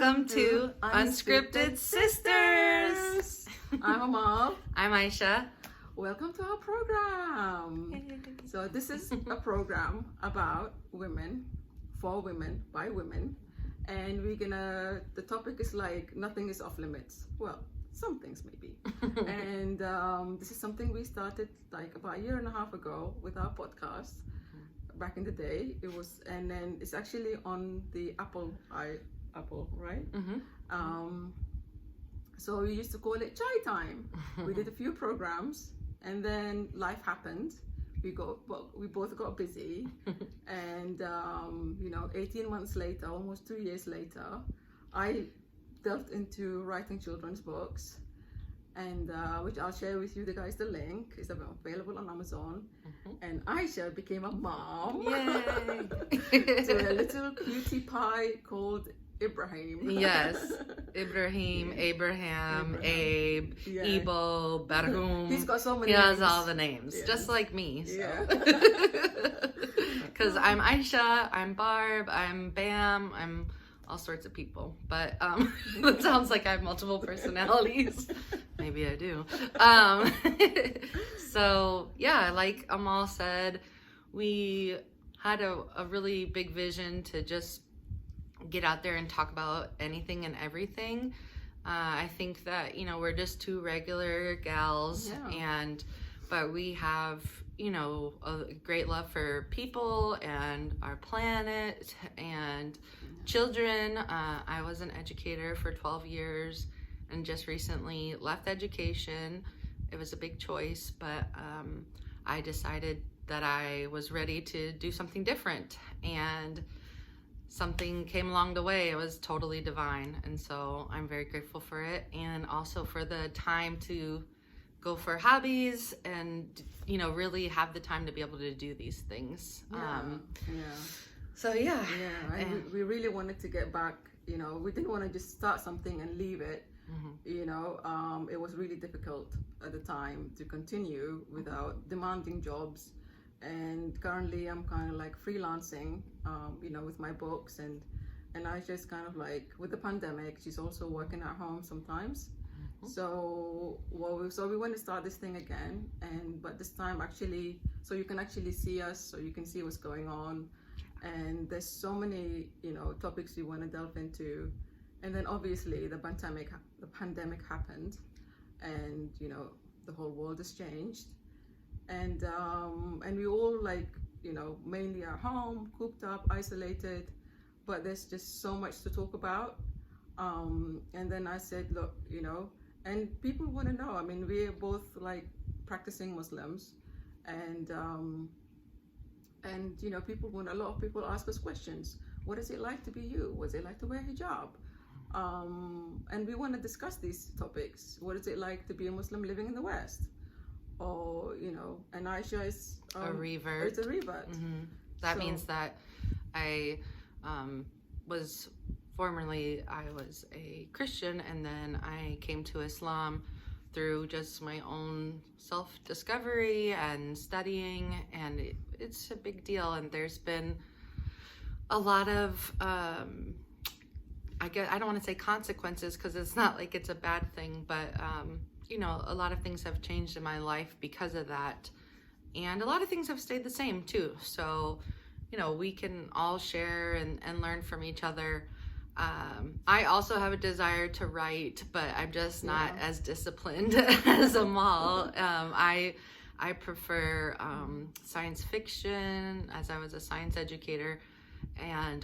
Welcome to Unscripted Sisters. I'm Amal. I'm Aisha. Welcome to our program. So this is a program about women, for women, by women. And the topic is like, nothing is off limits. Well, some things maybe. And this is something we started like about a year and a half ago with our podcast. Back in the day, and then it's actually on the Apple, right? Mm-hmm. So we used to call it Chai Time. We did a few programs, and then life happened. We both got busy, and 18 months later, almost 2 years later, I delved into writing children's books, and which I'll share with you guys. The link is available on Amazon. And Aisha became a mom. Yay! To a little cutie pie called Ibrahim. Yes, Abraham, Abe, Yeah. Ibo, Barhum. He's got so many He has names. all the names, Yes. just like me. Yeah. Because I'm Aisha, I'm Barb, I'm Bam, I'm all sorts of people. But it sounds like I have multiple personalities. Maybe I do. So yeah, like Amal said, we had a really big vision to just get out there and talk about anything and everything. I think that, we're just two regular gals, Yeah. but we have, a great love for people and our planet and children. I was an educator for 12 years and just recently left education. It was a big choice, but I decided that I was ready to do something different, and something came along the way. It was totally divine, and so I'm very grateful for it, and also for the time to go for hobbies and really have the time to be able to do these things. So yeah, and we really wanted to get back. We didn't want to just start something and leave it. It was really difficult at the time to continue without demanding jobs. And currently I'm kind of like freelancing, with my books, and I just kind of like, with the pandemic, she's also working at home sometimes. So we want to start this thing again, but this time actually, so you can actually see us, so you can see what's going on. And there's so many, topics we want to delve into. And then obviously the pandemic happened, and the whole world has changed. And we all mainly at home, cooped up, isolated, but there's just so much to talk about. And then I said, look, and people want to know. I mean, we're both like practicing Muslims, and a lot of people ask us questions. What is it like to be you? What's it like to wear hijab? And we want to discuss these topics. What is it like to be a Muslim living in the West? Or, and Aisha is a revert. It's a revert. That means that I was a Christian, and then I came to Islam through just my own self-discovery and studying, and it's a big deal. And there's been a lot of I don't want to say consequences, because it's not like it's a bad thing, but a lot of things have changed in my life because of that, and a lot of things have stayed the same too. So we can all share and learn from each other. I also have a desire to write, but I'm just not as disciplined as Amal. I prefer science fiction, as I was a science educator,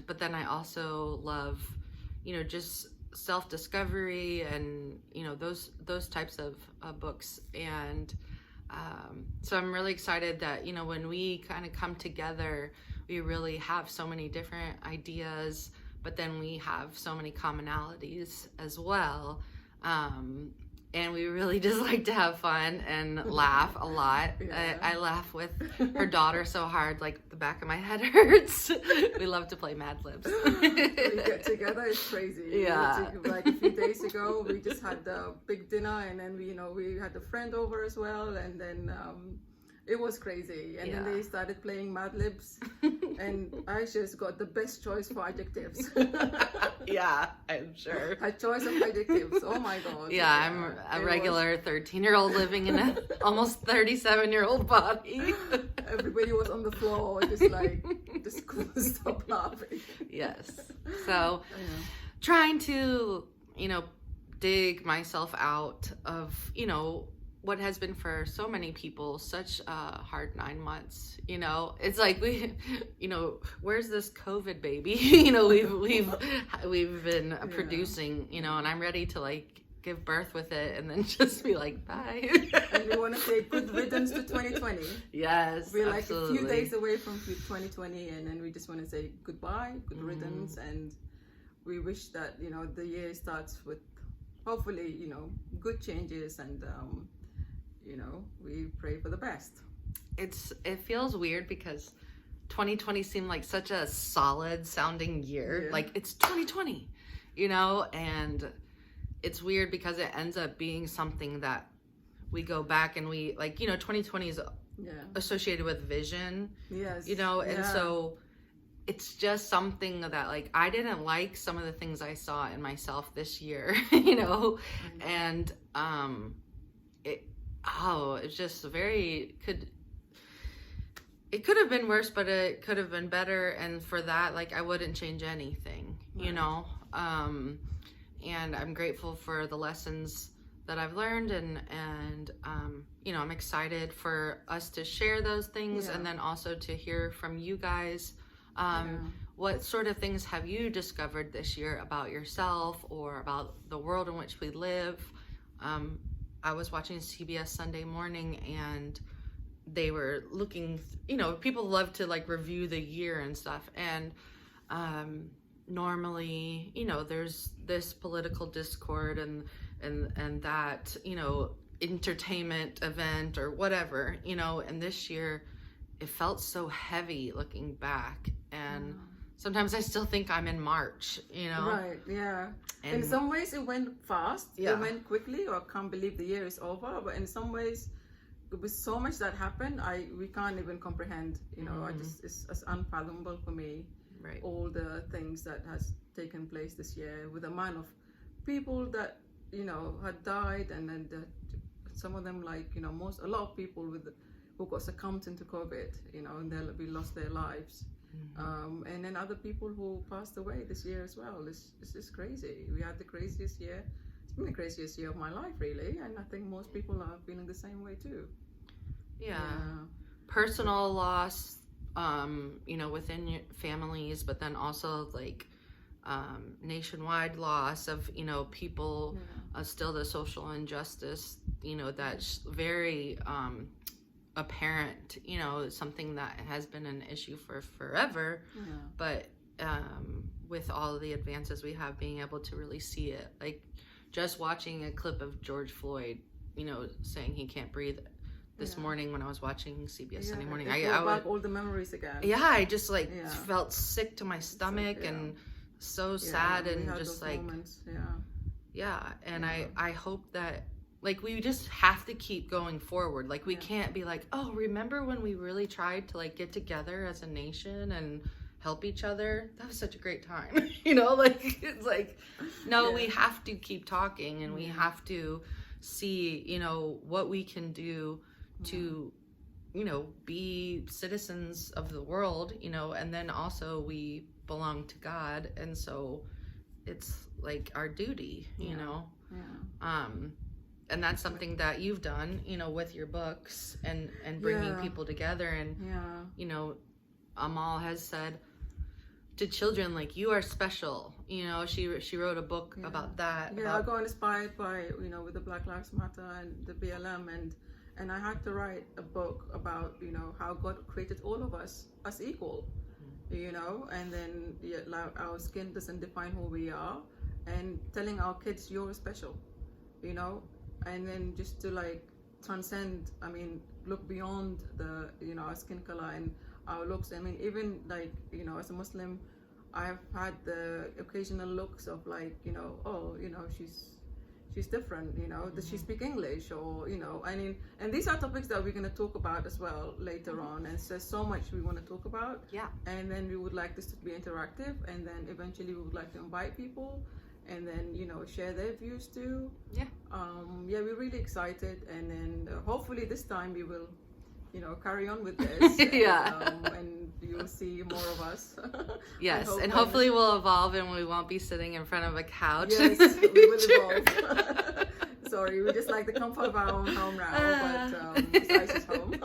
but then I also love just self-discovery and those types of books. And so I'm really excited that when we kind of come together, we really have so many different ideas, but then we have so many commonalities as well. And we really just like to have fun and laugh a lot. I laugh with her daughter so hard, like the back of my head hurts. We love to play Mad Libs. We get together, it's crazy. Yeah. Like a few days ago, we just had a big dinner, and then we had a friend over as well, and then It was crazy. And then Yeah. they started playing Mad Libs, and I just got the best choice for adjectives. Yeah, I'm sure. A choice of adjectives. Oh my God. Yeah, I'm a It regular 13-year-old living in an almost 37-year-old body. Everybody was on the floor, just couldn't stop laughing. Yes. So, Yeah. trying to, dig myself out of, what has been for so many people such a hard 9 months. It's like where's this COVID baby? we've been producing, and I'm ready to like give birth with it and then just be like, bye. And we want to say good riddance to 2020. Yes, We're absolutely. like a few days away from 2020, and then we just want to say goodbye, good riddance, and we wish that the year starts with hopefully good changes, and we pray for the best. It feels weird because 2020 seemed like such a solid sounding year. Like it's 2020, and it's weird because it ends up being something that we go back and we 2020 is associated with vision. Yes. And so it's just something that like I didn't like some of the things I saw in myself this year, and it's just it could have been worse, but it could have been better. And for that, like I wouldn't change anything, and I'm grateful for the lessons that I've learned, and I'm excited for us to share those things, and then also to hear from you guys. What sort of things have you discovered this year about yourself or about the world in which we live? I was watching CBS Sunday Morning, and they were looking, people love to like review the year and stuff, and normally there's this political discord and that entertainment event or whatever, and this year it felt so heavy looking back, and sometimes I still think I'm in March, Right, yeah. And in some ways it went fast. Yeah. It went quickly, or I can't believe the year is over. But in some ways, with so much that happened, we can't even comprehend. It's unfathomable for me. Right. All the things that has taken place this year, with the amount of people that had died, and then some of them a lot of people who got succumbed into COVID, and we lost their lives. And then other people who passed away this year as well. It's just crazy. We had the craziest year. It's been the craziest year of my life, really, and I think most people are feeling the same way too. Yeah. Personal loss, within your families, but then also like nationwide loss of people, still the social injustice, that's very apparent, something that has been an issue for forever, but with all of the advances we have, being able to really see it, like just watching a clip of George Floyd, saying he can't breathe this morning when I was watching CBS Sunday Morning. I back all the memories again. Yeah, I just felt sick to my stomach, and so sad, and just like moments. And I hope that we just have to keep going forward. Like we can't be like, oh, remember when we really tried to like get together as a nation and help each other? That was such a great time. It's like, no, we have to keep talking, and we have to see, what we can do to, be citizens of the world, and then also we belong to God. And so it's like our duty, and that's something that you've done, with your books and bringing people together. And, Amal has said to children, like, you are special. She wrote a book about that. I got inspired by, with the Black Lives Matter and the BLM, and I had to write a book about, how God created all of us as equal, and then our skin doesn't define who we are, and telling our kids you're special, and then just to like transcend, look beyond the, our skin color and our looks. Even like, as a Muslim, I've had the occasional looks of like, she's different, you know, does she speak English, or, you know, I mean, and these are topics that we're going to talk about as well later on, and there's so much we want to talk about. Yeah. And then we would like this to be interactive, and then eventually we would like to invite people, and then, you know, share their views too. Yeah. Yeah, we're really excited, and then hopefully this time we will, you know, carry on with this. Yeah. And you'll see more of us. Yes, and hopefully we'll evolve and we won't be sitting in front of a couch. Yes, we will evolve. Sorry, we just like the comfort of our own home now, but besides is home.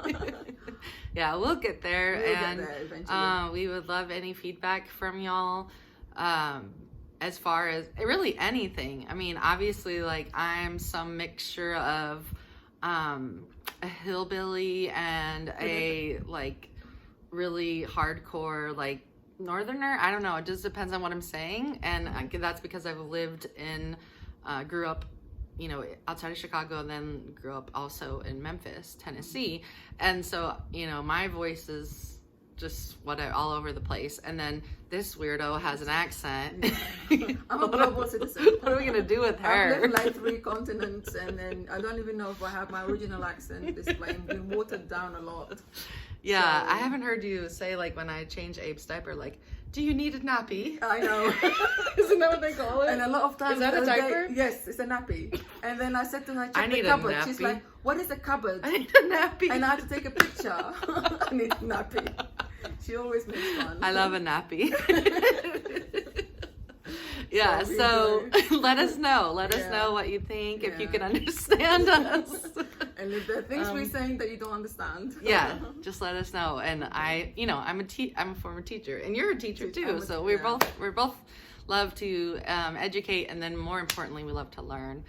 Yeah, we'll get there. We'll and get there eventually. We would love any feedback from y'all. As far as really anything. I mean, obviously, like, I'm some mixture of a hillbilly and a like really hardcore like northerner. I don't know, it just depends on what I'm saying, and that's because I've lived in grew up, you know, outside of Chicago, and then grew up also in Memphis, Tennessee, and so, you know, my voice is just all over the place, and then this weirdo has an accent. I'm a global citizen. What are we gonna do with her? I've lived like 3 continents, and then I don't even know if I have my original accent. It's been watered down a lot. Yeah, So, I haven't heard you say, like, when I change Abe's diaper, like, do you need a nappy? I know. Isn't that what they call it? And a lot of times, Is that a diaper? Yes, it's a nappy. And then I said to her, I check need the a cupboard. She's nappy. like, what is a cupboard? I need a nappy. And I had to take a picture. I need a nappy. She always makes fun. I love a nappy. Yeah, So we so let us know. Let us Yeah. know what you think, if you Yeah. can understand us. And if there are things we're saying that you don't understand. Yeah, just let us know. And I'm a former teacher, and you're a teacher too. So we're both love to educate, and then more importantly, we love to learn.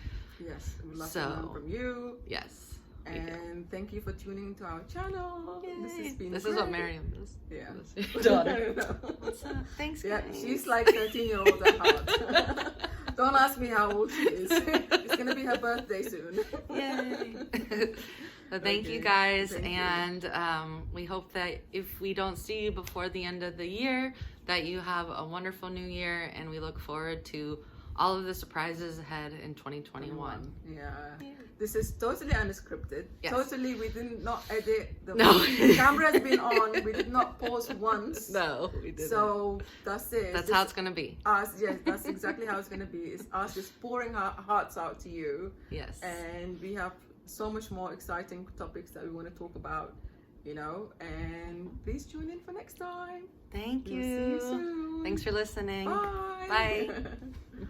Yes, we'd love to learn from you. Yes. And thank you for tuning into our channel. Yay. This is what Miriam does. Yeah. Daughter. What's up? Thanks, Yeah, guys. she's like 13-year-old at heart. Don't ask me how old she is. It's gonna be her birthday soon. Yay. So thank you Okay, guys, thank you. and we hope that if we don't see you before the end of the year, that you have a wonderful new year, and we look forward to all of the surprises ahead in 2021. Yeah. This is totally unscripted. Yes. Totally, we did not edit. The No. camera has been on. We did not pause once. No, we didn't. So that's it. That's how it's gonna be. Us, yes, that's exactly how it's going to be. It's us just pouring our hearts out to you. Yes. And we have so much more exciting topics that we want to talk about, you know. And please tune in for next time. Thank We'll you. see you soon. Thanks for listening. Bye. Bye.